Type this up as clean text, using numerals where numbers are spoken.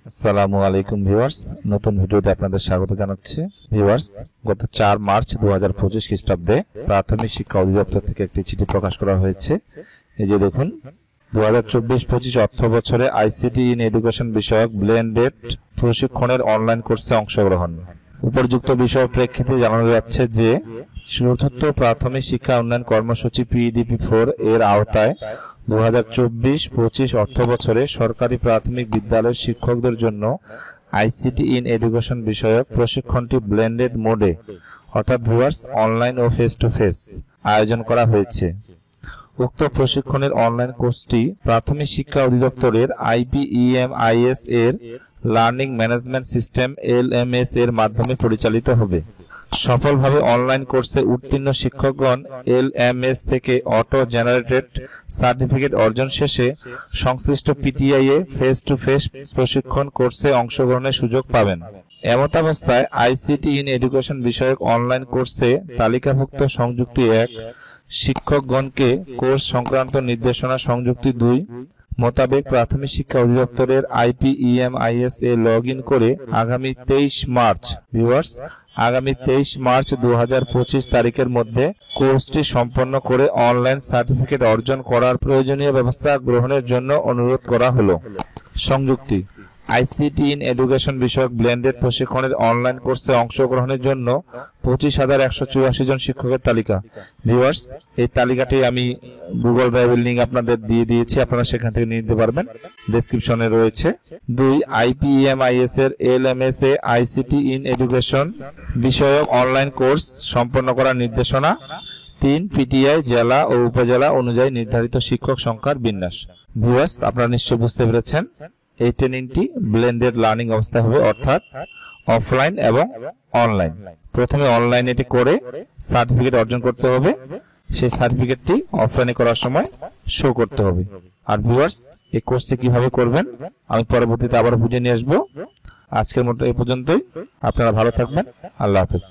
আসসালামু আলাইকুম ভিউয়ার্স, নতুন ভিডিওতে আপনাদের স্বাগত জানাচ্ছি। ভিউয়ার্স, গত 4 মার্চ 2025 খ্রিস্টাব্দে প্রাথমিক শিক্ষা অধিদপ্তর থেকে একটি চিঠি প্রকাশ করা হয়েছে। এই যে দেখুন, 2024-25 অর্থ বছরে আইসিটি ইন এডুকেশন বিষয়ক ব্লেন্ডেড প্রশিক্ষণের অনলাইন কোর্সে অংশগ্রহণ। উপযুক্ত বিষয়ের প্রেক্ষিতে জানানো যাচ্ছে যে চতুর্থ প্রাথমিক শিক্ষা উন্নয়ন কর্মসূচি PEDP4 এর আওতায় 2024-25 অর্থ বছরে সরকারি প্রাথমিক বিদ্যালয়ের শিক্ষকদের জন্য আইসিটি ইন এডুকেশন বিষয়ক প্রশিক্ষণটি ব্লেন্ডেড মোডে অর্থাৎ ভিউয়ার্স অনলাইন ও ফেস টু ফেস আয়োজন করা হয়েছে। উক্ত প্রশিক্ষণের অনলাইন কোর্সটি প্রাথমিক শিক্ষা অধিদপ্তরের IPEMIS এর লার্নিং ম্যানেজমেন্ট সিস্টেম LMS এর মাধ্যমে পরিচালিত হবে। সফলভাবে অনলাইন কোর্সে উত্তীর্ণ শিক্ষকগণ LMS থেকে অটো জেনারেটেড সার্টিফিকেট অর্জন শেষে সংশ্লিষ্ট PTI A face to face প্রশিক্ষণ কোর্সে অংশগ্রহণের সুযোগ পাবেন। এমতাবস্থায় আইসিটি ইন এডুকেশন বিষয়ক অনলাইন কোর্সে তালিকাভুক্ত সংযুক্তি 1 শিক্ষকগণকে কোর্স সংক্রান্ত নির্দেশনা সংযুক্তি 2 মোতাবেক প্রাথমিক শিক্ষা অধিদপ্তরের IPEMIS এ লগ ইন করে আগামী 23 মার্চ 2025 তারিখের মধ্যে কোর্সটি সম্পন্ন করে অনলাইন সার্টিফিকেট অর্জন করার প্রয়োজনীয় ব্যবস্থা গ্রহণের জন্য অনুরোধ করা হলো। সংযুক্তি: আইসিটি ইন এডুকেশন বিষয়ক ব্লেন্ডেড প্রশিক্ষণের অনলাইন কোর্সে অংশগ্রহণের জন্য 25,184 জন শিক্ষকের তালিকা। ভিউয়ার্স, এই তালিকাটি আমি গুগল ড্রাইভের লিংক আপনাদের দিয়ে দিয়েছি, আপনারা সেখান থেকে নিয়ে নিতে পারবেন, ডেসক্রিপশনে রয়েছে। 2 IPEMIS এর LMS A ICT in education বিষয়ক অনলাইন কোর্স সম্পন্ন করার নির্দেশনা। 3 PTI জেলা ও উপজেলা অনুযায়ী নির্ধারিত শিক্ষক সংখ্যার বিন্যাস। ভিউয়ার্স, আপনারা নিশ্চয়ই বুঝতে পেরেছেন এই ট্রেনিংটি ব্লেন্ডেড লার্নিং অবস্থায় হবে, অর্থাৎ অফলাইন এবং অনলাইন। প্রথমে অনলাইন এটি করে সার্টিফিকেট অর্জন করতে হবে, সেই সার্টিফিকেটটি অফলাইনে করার সময় শো করতে হবে। আর ভিউয়ার্স, এই কোর্সটি কিভাবে করবেন আমি পরবর্তীতে আবার ভিডিও নিয়ে আসবো। আজকের মতো এই পর্যন্তই। আপনারা ভালো থাকবেন। আল্লাহ হাফেজ।